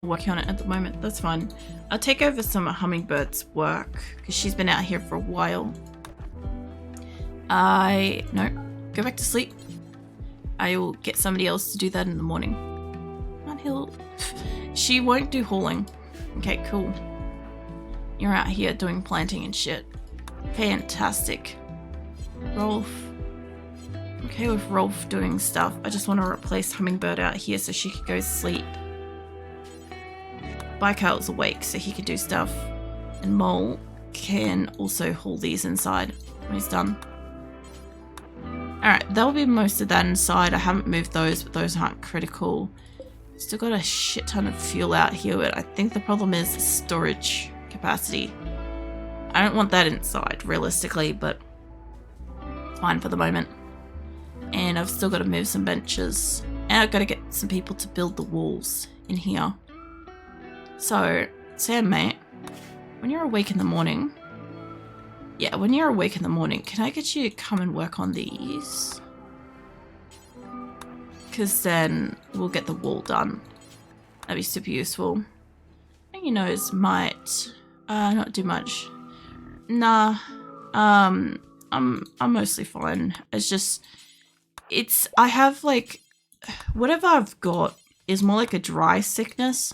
working on it at the moment. That's fine. I'll take over some Hummingbird's work because she's been out here for a while. No, go back to sleep. I will get somebody else to do that in the morning. She won't do hauling. Okay, cool. You're out here doing planting and shit. Fantastic. Rolf. Okay with Rolf doing stuff. I just want to replace Hummingbird out here so she could go sleep. Bicarl's awake so he could do stuff. And Mole can also haul these inside when he's done. Alright, that'll be most of that inside. I haven't moved those, but those aren't critical. Still got a shit ton of fuel out here, but I think the problem is storage capacity. I don't want that inside, realistically, but it's fine for the moment. And I've still got to move some benches. And I've got to get some people to build the walls in here. So, Sam, mate, when you're awake in the morning... Yeah, when you're awake in the morning, can I get you to come and work on these? Because then we'll get the wall done. That'd be super useful. Your nose might not do much. Nah, I'm mostly fine. It's just, I have like, whatever I've got is more like a dry sickness.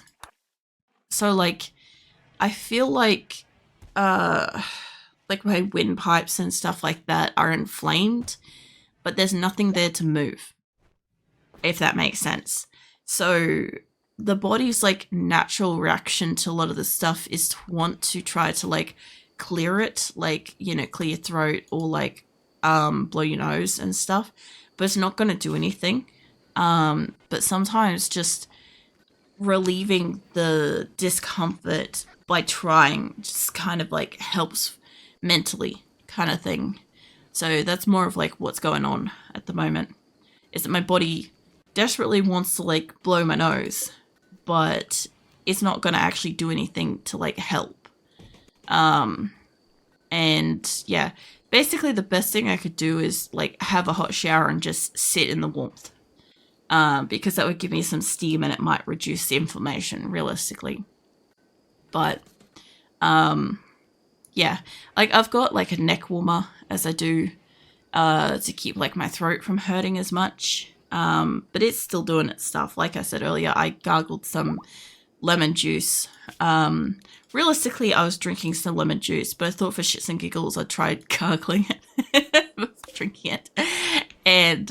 So like, I feel like my windpipes and stuff like that are inflamed, but there's nothing there to move. If that makes sense. So the body's like natural reaction to a lot of the stuff is to want to try to like clear it, like, you know, clear your throat or like blow your nose and stuff, but it's not going to do anything. But sometimes just relieving the discomfort by trying just kind of like helps mentally, kind of thing. So that's more of like what's going on at the moment, is that my body desperately wants to like blow my nose, but it's not going to actually do anything to like help. And yeah, basically the best thing I could do is like have a hot shower and just sit in the warmth, because that would give me some steam and it might reduce the inflammation realistically. But yeah, like I've got like a neck warmer as I do to keep like my throat from hurting as much. But it's still doing its stuff. Like I said earlier, I gargled some lemon juice. Realistically, I was drinking some lemon juice, but I thought for shits and giggles, I tried gargling it before drinking it. And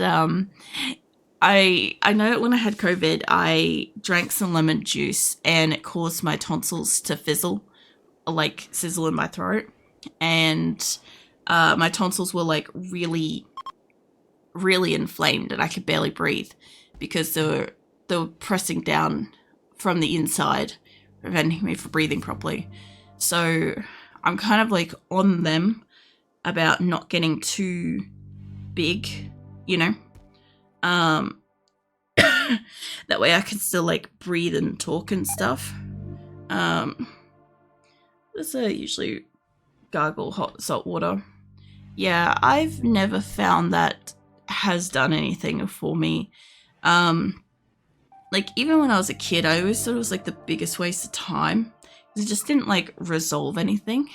I know that when I had COVID, I drank some lemon juice and it caused my tonsils to fizzle, like sizzle in my throat. And my tonsils were like really inflamed and I could barely breathe because they were pressing down from the inside, preventing me from breathing properly. So I'm kind of like on them about not getting too big, you know. That way I can still like breathe and talk and stuff. This usually gargle hot salt water. Yeah, I've never found that has done anything for me. Like even when I was a kid, I always thought it was like the biggest waste of time. It just didn't like resolve anything.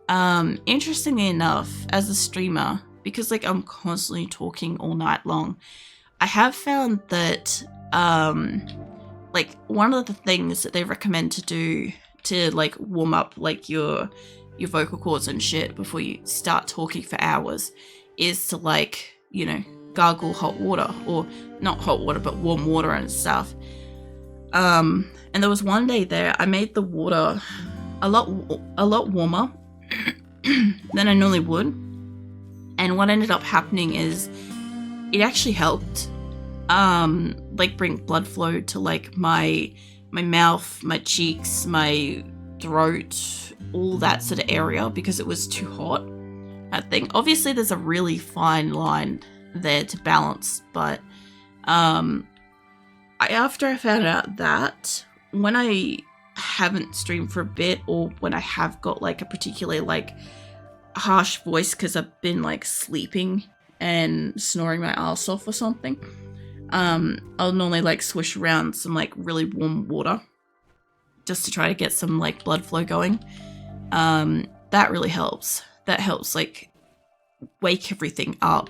Interestingly enough, as a streamer, because like I'm constantly talking all night long, I have found that like one of the things that they recommend to do to like warm up like your vocal cords and shit before you start talking for hours is to like, you know, gargle hot water, or not hot water but warm water and stuff. And there was one day there I made the water a lot warmer than I normally would, and what ended up happening is it actually helped like bring blood flow to like my mouth, my cheeks, my throat, all that sort of area, because it was too hot. I think obviously there's a really fine line there to balance, but after I found out that when I haven't streamed for a bit, or when I have got like a particularly like harsh voice because I've been like sleeping and snoring my ass off or something, I'll normally like swish around some like really warm water just to try to get some like blood flow going. That really helps. That helps like wake everything up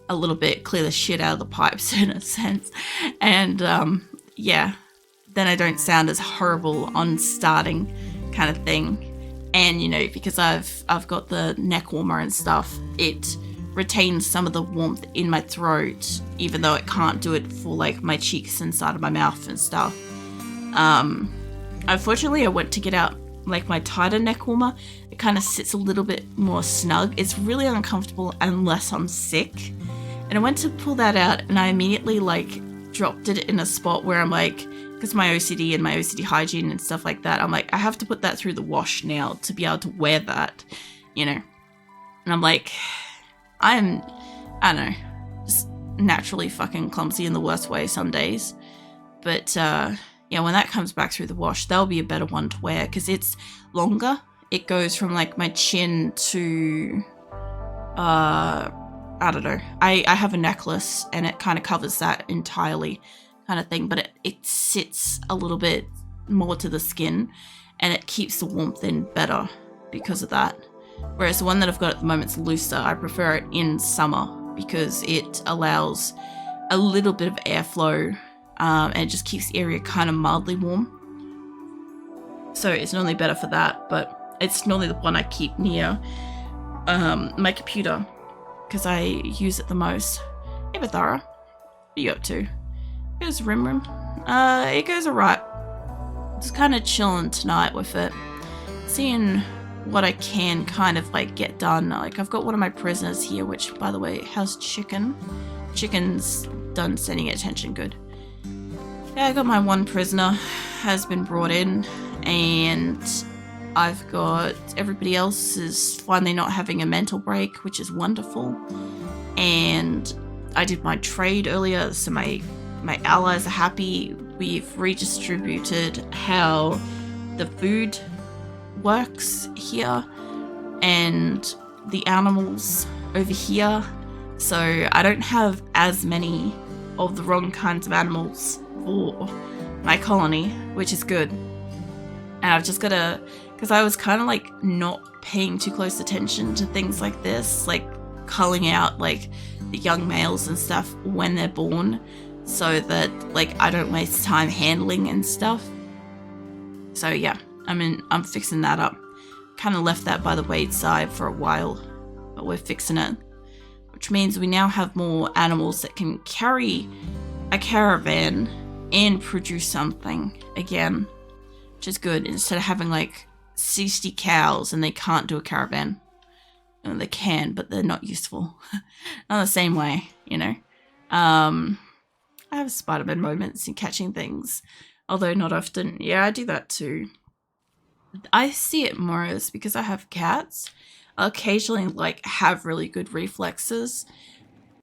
a little bit, clear the shit out of the pipes in a sense. And yeah, then I don't sound as horrible on starting kind of thing. And you know, because I've got the neck warmer and stuff, it retains some of the warmth in my throat, even though it can't do it for like my cheeks and side of my mouth and stuff. Unfortunately, I went to get out like my tighter neck warmer. It kind of sits a little bit more snug. It's really uncomfortable unless I'm sick. And I went to pull that out and I immediately like dropped it in a spot where I'm like, because my OCD and my OCD hygiene and stuff like that, I'm like, I have to put that through the wash now to be able to wear that, you know. And I'm like, I don't know, just naturally fucking clumsy in the worst way some days. But yeah, when that comes back through the wash, that'll be a better one to wear because it's longer. It goes from like my chin to, I don't know. I have a necklace and it kind of covers that entirely kind of thing, but it sits a little bit more to the skin and it keeps the warmth in better because of that. Whereas the one that I've got at the moment is looser. I prefer it in summer because it allows a little bit of airflow and it just keeps the area kind of mildly warm. So it's normally better for that, but it's normally the one I keep near my computer because I use it the most. Hey Bethara, what are you up to? Here's RimRim. It goes alright. Just kind of chilling tonight with it. Seeing what I can kind of like get done. Like I've got one of my prisoners here, which by the way, how's Chicken? Chicken's done sending attention good. Yeah, I got my one prisoner has been brought in and I've got everybody else is finally not having a mental break, which is wonderful. And I did my trade earlier, so my allies are happy. We've redistributed how the food works here and the animals over here. So I don't have as many of the wrong kinds of animals for my colony, which is good. And I've just gotta, because I was kind of like not paying too close attention to things like this, like culling out like the young males and stuff when they're born, so that like I don't waste time handling and stuff. So yeah, I'm fixing that up. Kind of left that by the wayside for a while, but we're fixing it, which means we now have more animals that can carry a caravan and produce something again, which is good, instead of having like 60 cows and they can't do a caravan. And they can, but they're not useful. Not the same way, you know. I have Spider-Man moments in catching things, although not often. Yeah, I do that too. I see it more as because I have cats. I'll occasionally like have really good reflexes,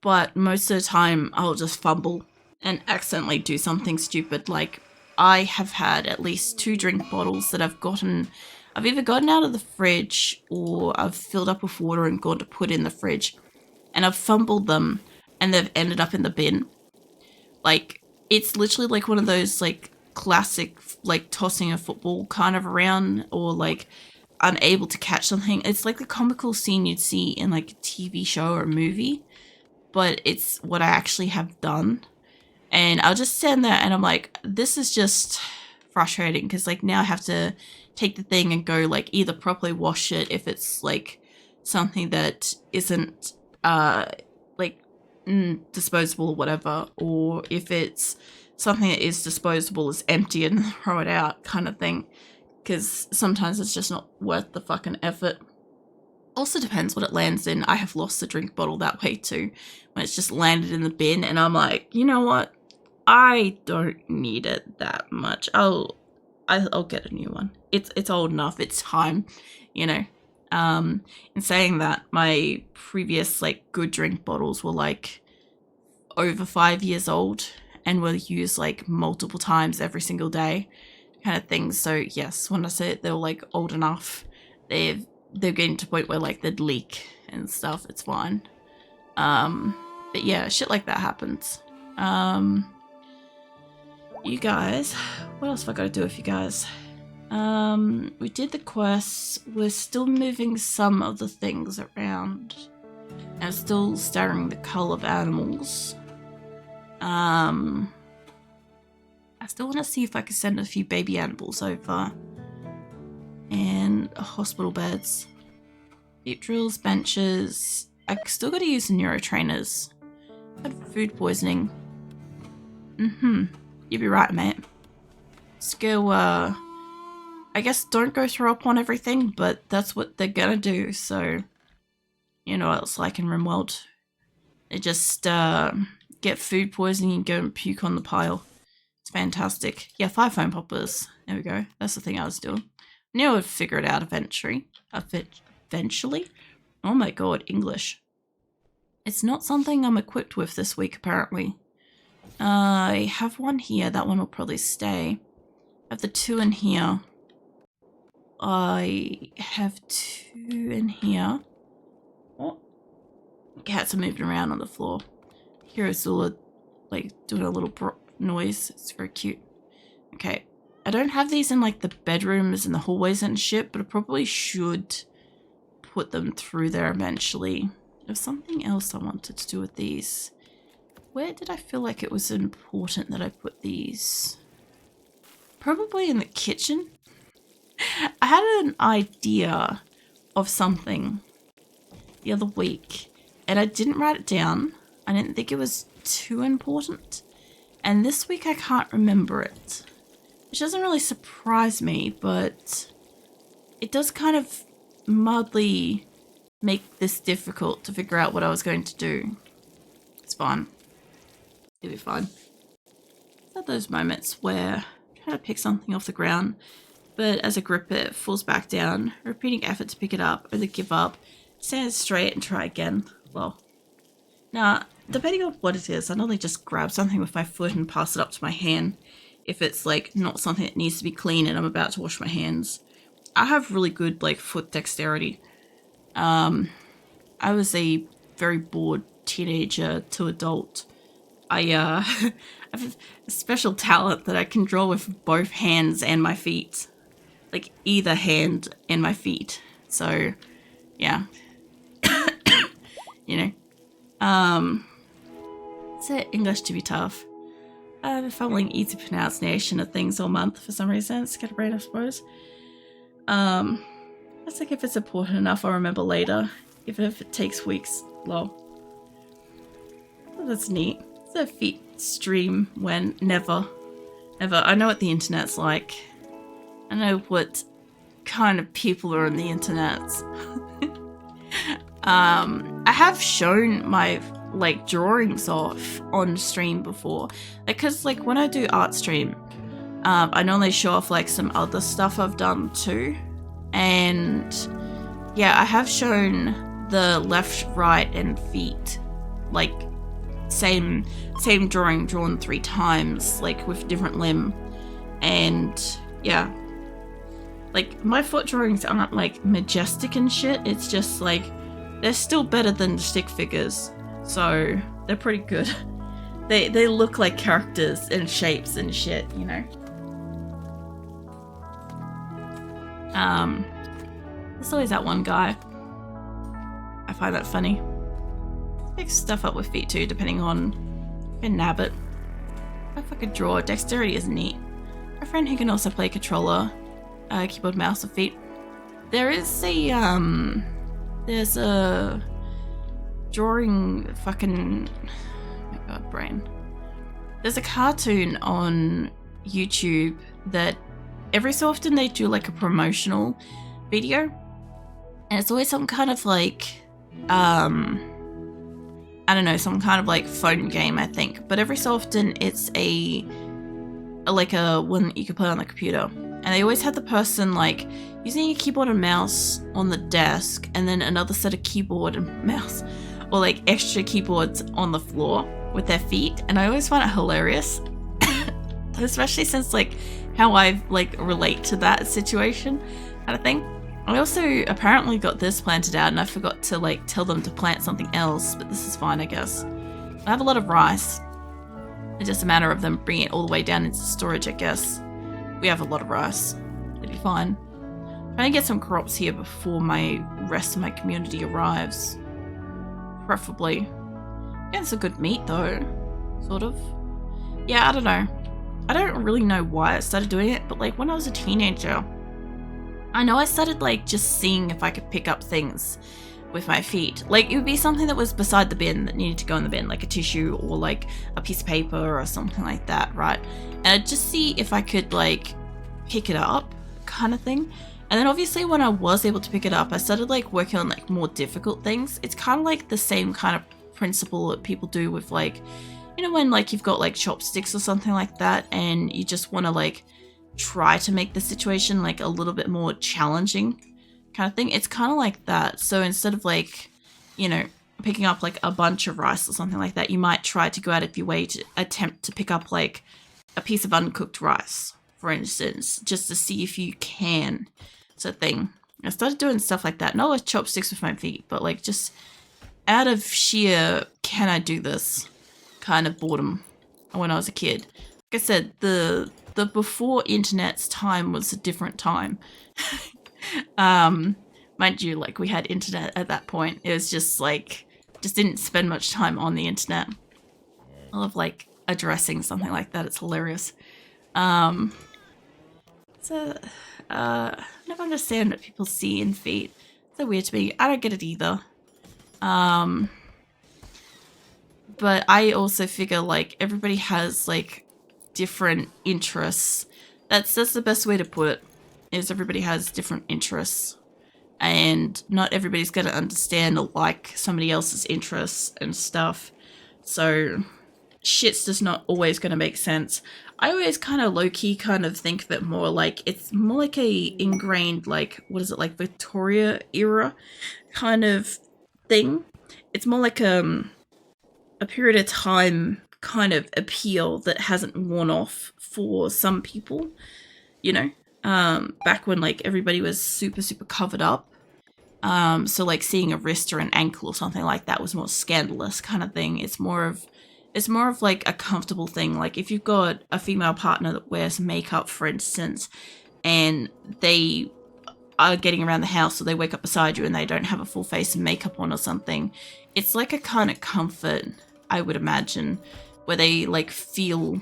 but most of the time I'll just fumble and accidentally do something stupid. Like I have had at least 2 drink bottles that I've either gotten out of the fridge or I've filled up with water and gone to put in the fridge, and I've fumbled them and they've ended up in the bin. Like it's literally like one of those like classic like tossing a football kind of around, or like unable to catch something. It's like the comical scene you'd see in like a TV show or a movie, but it's what I actually have done. And I'll just stand there and I'm like, this is just frustrating because like now I have to take the thing and go like either properly wash it if it's like something that isn't disposable or whatever, or if it's something that is disposable is empty and throw it out kind of thing, because sometimes it's just not worth the fucking effort. Also depends what it lands in. I have lost a drink bottle that way too, when it's just landed in the bin and I'm like, you know what, I don't need it that much, I'll get a new one. It's old enough, it's time, you know. In saying that, my previous like good drink bottles were like over 5 years old and were used like multiple times every single day kind of thing. So yes, when I say they're like old enough, they're getting to a point where like they'd leak and stuff. It's fine. But yeah, shit like that happens. You guys, what else have I got to do with you guys? We did the quests. We're still moving some of the things around. I'm still staring the cull of animals. I still want to see if I can send a few baby animals over. And hospital beds. Deep drills, benches. I still got to use the neurotrainers. Had food poisoning. You'd be right, mate. Let's go, I guess don't go throw up on everything, but that's what they're gonna do, so... You know what it's like in RimWorld. They just, get food poisoning and go and puke on the pile. It's fantastic. Yeah, 5 foam poppers. There we go. That's the thing I was doing. I knew I would figure it out eventually. Eventually? Oh my god, English. It's not something I'm equipped with this week, apparently. I have one here. That one will probably stay. I have the 2 in here. I have 2 in here. Oh. Cats are moving around on the floor. Here is Zula, like, doing a little noise. It's very cute. Okay. I don't have these in, like, the bedrooms and the hallways and shit, but I probably should put them through there eventually. There's something else I wanted to do with these. Where did I feel like it was important that I put these? Probably in the kitchen. I had an idea of something the other week and I didn't write it down. I didn't think it was too important. And this week I can't remember it. Which doesn't really surprise me, but it does kind of mildly make this difficult to figure out what I was going to do. It's fine. It'll be fine. It's at those moments where I try to pick something off the ground, but as I grip it falls back down, repeating effort to pick it up, or to give up, stand straight and try again. Well, now, depending on what it is, I normally just grab something with my foot and pass it up to my hand if it's like not something that needs to be clean and I'm about to wash my hands. I have really good like foot dexterity. I was a very bored teenager to adult. I have a special talent that I can draw with both hands and my feet. Like either hand and my feet. So, yeah. You know. It's English to be tough. I've been fumbling easy pronunciation of things all month for some reason. It's scatterbrained, I suppose. It's like if it's important enough, I'll remember later. Even if it takes weeks. Lol. Oh, that's neat. It's a feet stream when never. I know what the internet's like. I know what kind of people are on the internet. I have shown my like drawings off on stream before, because like when I do art stream, I normally show off like some other stuff I've done too, and yeah, I have shown the left, right, and feet, like same drawing drawn 3 times, like with different limb, and yeah, like my foot drawings aren't like majestic and shit. It's just like they're still better than the stick figures. So they're pretty good. They look like characters and shapes and shit, you know. There's always that one guy. I find that funny. Pick stuff up with feet too, depending on if I nab it. If I could draw, dexterity is neat. A friend who can also play controller, keyboard, mouse, or feet. There is a there's a drawing fucking, oh my god, brain. There's a cartoon on YouTube that every so often they do like a promotional video, and it's always some kind of like I don't know, some kind of like phone game, I think, but every so often it's a one that you can play on the computer, and they always have the person like using a keyboard and mouse on the desk, and then another set of keyboard and mouse, or like extra keyboards on the floor with their feet, and I always find it hilarious. Especially since like how I like relate to that situation kind of thing. I also apparently got this planted out and I forgot to like tell them to plant something else, but this is fine, I guess. I have a lot of rice. It's just a matter of them bringing it all the way down into storage, I guess. We have a lot of rice. It'd be fine. Trying to get some crops here before my rest of my community arrives. Preferably. Getting some good meat though. Sort of. Yeah, I don't know. I don't really know why I started doing it, but like when I was a teenager, I know I started like just seeing if I could pick up things with my feet. Like it would be something that was beside the bin that needed to go in the bin, like a tissue or like a piece of paper or something like that, right? And I'd just see if I could like pick it up kind of thing. And then obviously when I was able to pick it up, I started like working on like more difficult things. It's kind of like the same kind of principle that people do with like, you know, when like you've got like chopsticks or something like that and you just want to like try to make the situation like a little bit more challenging kind of thing. It's kind of like that. So instead of like, you know, picking up like a bunch of rice or something like that, you might try to go out of your way to attempt to pick up like a piece of uncooked rice, for instance, just to see if you can. It's a thing. I started doing stuff like that, not with chopsticks with my feet, but like just out of sheer can I do this kind of boredom when I was a kid. Like I said, the before internet's time was a different time. Mind you, like we had internet at that point. It was just like, just didn't spend much time on the internet. I love like addressing something like that. It's hilarious. I never understand what people see in feet. It's so weird to me. I don't get it either. But I also figure like everybody has like different interests. That's the best way to put it, is everybody has different interests. And not everybody's going to understand or like somebody else's interests and stuff. So shit's just not always going to make sense. I always kind of low-key kind of think of it more like, it's more like a ingrained, like, what is it, like Victoria era kind of thing. It's more like a period of time kind of appeal that hasn't worn off for some people, you know, back when like everybody was super covered up. So like seeing a wrist or an ankle or something like that was more scandalous kind of thing. It's more of like a comfortable thing. Like if you've got a female partner that wears makeup, for instance, and they are getting around the house, or they wake up beside you and they don't have a full face of makeup on or something, it's like a kind of comfort, I would imagine, where they like feel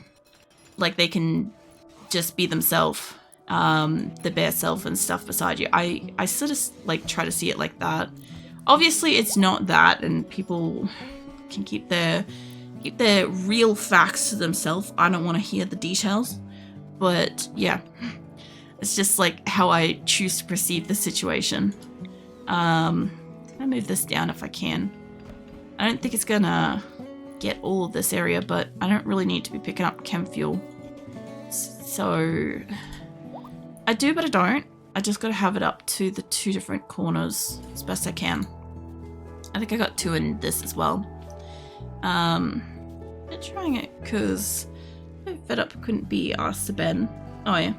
like they can just be themselves, the bare self and stuff beside you. I sort of like try to see it like that. Obviously it's not that, and people can keep their real facts to themselves. I don't want to hear the details, but yeah, it's just like how I choose to perceive the situation. I'll move this down if I can. I don't think it's gonna get all of this area, but I don't really need to be picking up chem fuel. So I do, but I don't. I just gotta have it up to the 2 different corners as best I can. I think I got 2 in this as well. I'm trying it because I'm fed up couldn't be asked to Ben. Oh yeah.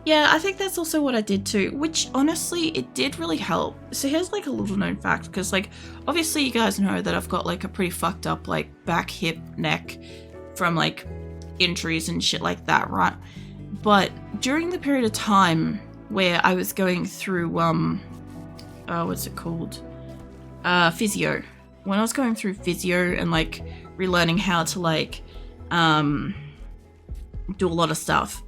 Yeah, I think that's also what I did too, which honestly, it did really help. So here's like a little known fact, because like, obviously you guys know that I've got like a pretty fucked up like back, hip, neck from like injuries and shit like that, right? But during the period of time where I was going through, what's it called? Physio. When I was going through physio and like relearning how to like, do a lot of stuff,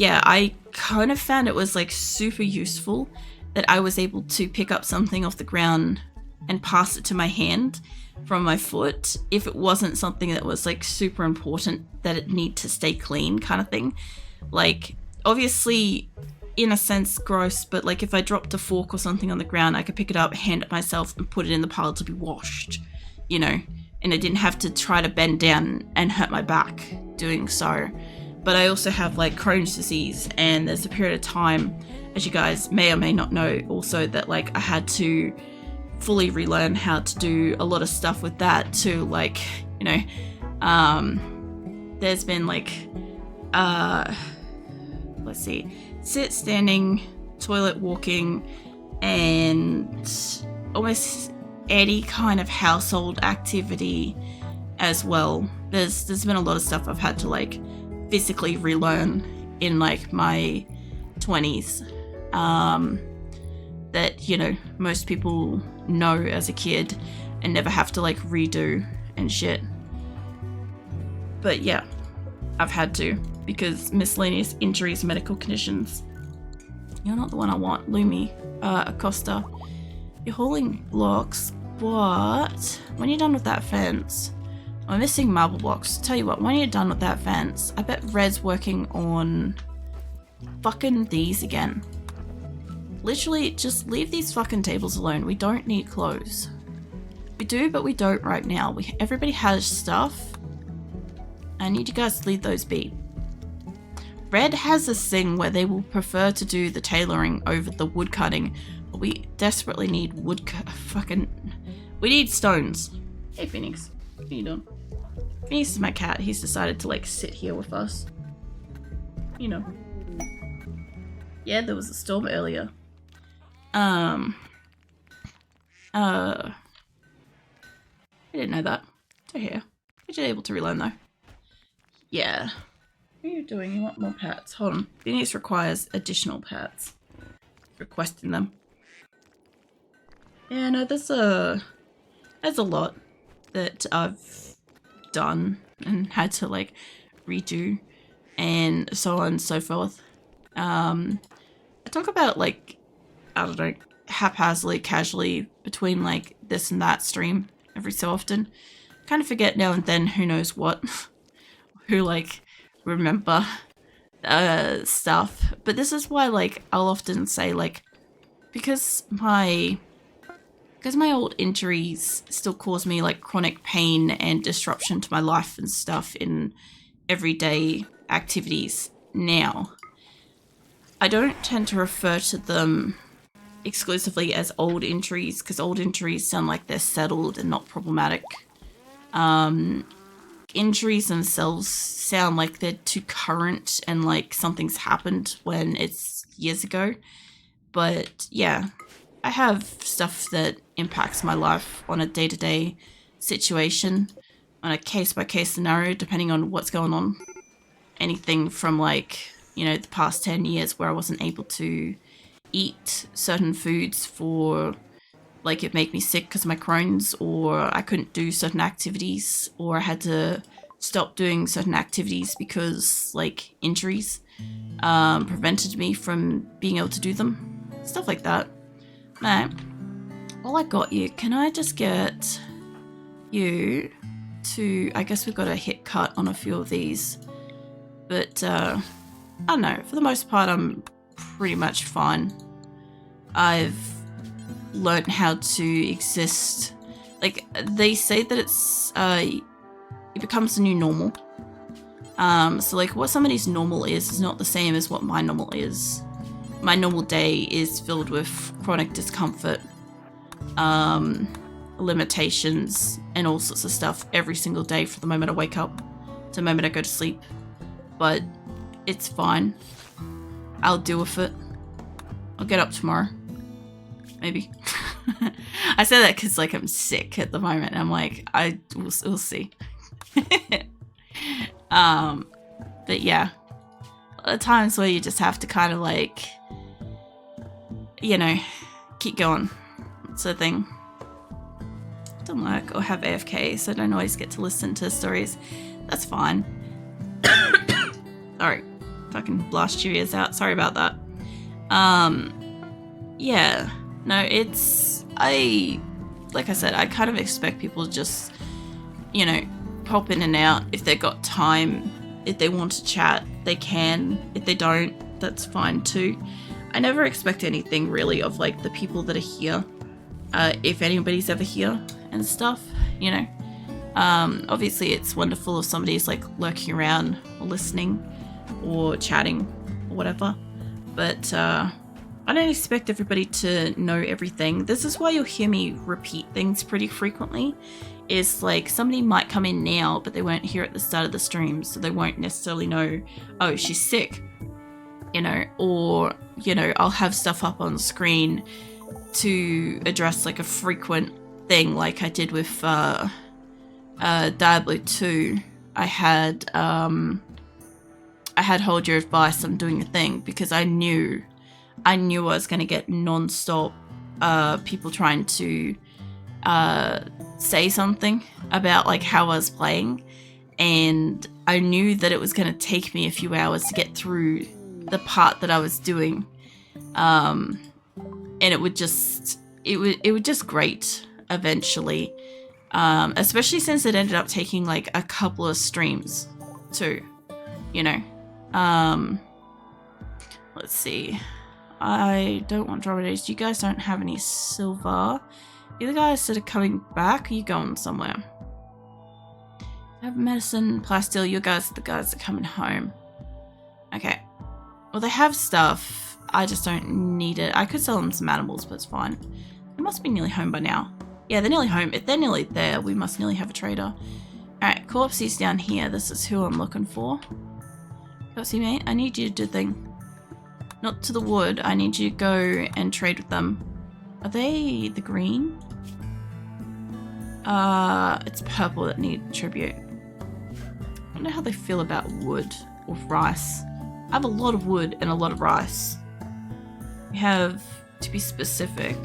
yeah, I kind of found it was like super useful that I was able to pick up something off the ground and pass it to my hand from my foot if it wasn't something that was like super important that it need to stay clean kind of thing. Like obviously in a sense gross, but like if I dropped a fork or something on the ground, I could pick it up, hand it myself and put it in the pile to be washed, you know, and I didn't have to try to bend down and hurt my back doing so. But I also have like Crohn's disease, and there's a period of time, as you guys may or may not know also, that like I had to fully relearn how to do a lot of stuff with that too. Like, you know, there's been like, let's see, sit, standing, toilet, walking, and almost any kind of household activity as well. There's been a lot of stuff I've had to like physically relearn in like my 20s that, you know, most people know as a kid and never have to like redo and shit. But yeah, I've had to because miscellaneous injuries, medical conditions. You're not the one I want, Lumi. Acosta. You're hauling blocks, but when you're done with that fence, I'm missing marble blocks. Tell you what, when you're done with that fence, I bet Red's working on fucking these again. Literally, just leave these fucking tables alone. We don't need clothes. We do, but we don't right now. Everybody has stuff. I need you guys to leave those be. Red has this thing where they will prefer to do the tailoring over the wood cutting, but we desperately need we need stones. Hey Phoenix, what are you doing? Phoenix is my cat. He's decided to like sit here with us. You know. Yeah, there was a storm earlier. I didn't know that. To here. You're able to relearn though. Yeah. What are you doing? You want more pats? Hold on. Phoenix requires additional pats. Requesting them. Yeah, no, there's a lot that I've done and had to like redo and so on and so forth. I talk about like, I don't know, haphazardly, casually between like this and that stream every so often. Kind of forget now and then who knows what. Who like remember stuff. But this is why like I'll often say like because my old injuries still cause me like chronic pain and disruption to my life and stuff in everyday activities now, I don't tend to refer to them exclusively as old injuries because old injuries sound like they're settled and not problematic. Injuries themselves sound like they're too current and like something's happened when it's years ago. But yeah, I have stuff that impacts my life on a day-to-day situation, on a case-by-case scenario, depending on what's going on. Anything from like, you know, the past 10 years where I wasn't able to eat certain foods for like it made me sick because of my Crohn's, or I couldn't do certain activities, or I had to stop doing certain activities because like injuries prevented me from being able to do them. Stuff like that. Now, while I got you, can I just get you to, I guess we've got a hit cut on a few of these, but I don't know, for the most part I'm pretty much fine. I've learned how to exist. Like, they say that it's, it becomes the new normal. So like what somebody's normal is not the same as what my normal is. My normal day is filled with chronic discomfort, limitations, and all sorts of stuff every single day from the moment I wake up to the moment I go to sleep. But it's fine. I'll deal with it. I'll get up tomorrow. Maybe. I say that because like I'm sick at the moment. I'm like, we'll see. But yeah, at times where you just have to kind of like, you know, keep going. Sort of thing. Don't work or have AFK, so I don't always get to listen to stories. That's fine. Sorry. Fucking blast your ears out. Sorry about that. Yeah. No, like I said, I kind of expect people to just, you know, pop in and out if they've got time. If they want to chat, they can. If they don't, that's fine too. I never expect anything really of like the people that are here, if anybody's ever here and stuff, you know. Obviously it's wonderful if somebody's like lurking around or listening or chatting or whatever, but I don't expect everybody to know everything. This is why you'll hear me repeat things pretty frequently. Is like somebody might come in now, but they weren't here at the start of the stream, so they won't necessarily know, oh, she's sick, you know, or, you know, I'll have stuff up on screen to address like a frequent thing like I did with Diablo 2. I had I had hold your advice on doing a thing because I knew I was going to get non-stop people trying to say something about like how I was playing, and I knew that it was going to take me a few hours to get through the part that I was doing, and it would just grate eventually, especially since it ended up taking like a couple of streams too, you know. Let's see. I don't want dromedaries. You guys don't have any silver. You guys that are coming back, are you going somewhere? I have medicine, plasteel. You guys are the guys that are coming home. Okay. Well, they have stuff. I just don't need it. I could sell them some animals, but it's fine. They must be nearly home by now. Yeah, they're nearly home. If they're nearly there, we must nearly have a trader. Alright, Corpsey's down here. This is who I'm looking for. Corpsey, mate, I need you to do the thing. Not to the wood. I need you to go and trade with them. Are they the green? It's purple that need tribute. I don't know how they feel about wood or rice. I have a lot of wood and a lot of rice. We have, to be specific,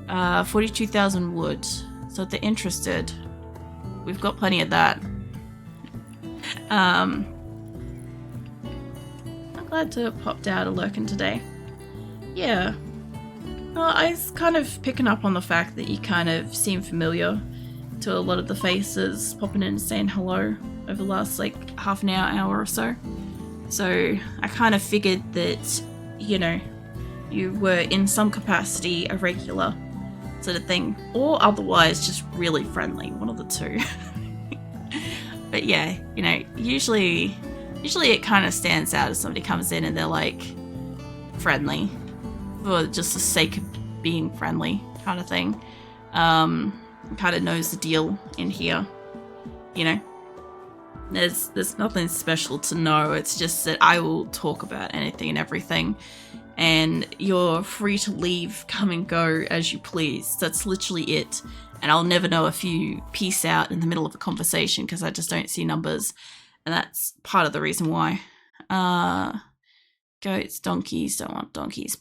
42,000 wood. So if they're interested, we've got plenty of that. I'm glad to have popped out a lurkin today. Yeah. Well, I was kind of picking up on the fact that you kind of seem familiar to a lot of the faces popping in and saying hello over the last like half an hour or so. So I kind of figured that, you know, you were in some capacity a regular sort of thing, or otherwise just really friendly, one of the two. But yeah, you know, usually it kind of stands out if somebody comes in and they're like friendly for just the sake of being friendly kind of thing. Kind of knows the deal in here, you know. There's nothing special to know. It's just that I will talk about anything and everything, and you're free to leave, come and go as you please. That's literally it. And I'll never know if you peace out in the middle of a conversation because I just don't see numbers, and that's part of the reason why. Goats, donkeys, don't want donkeys.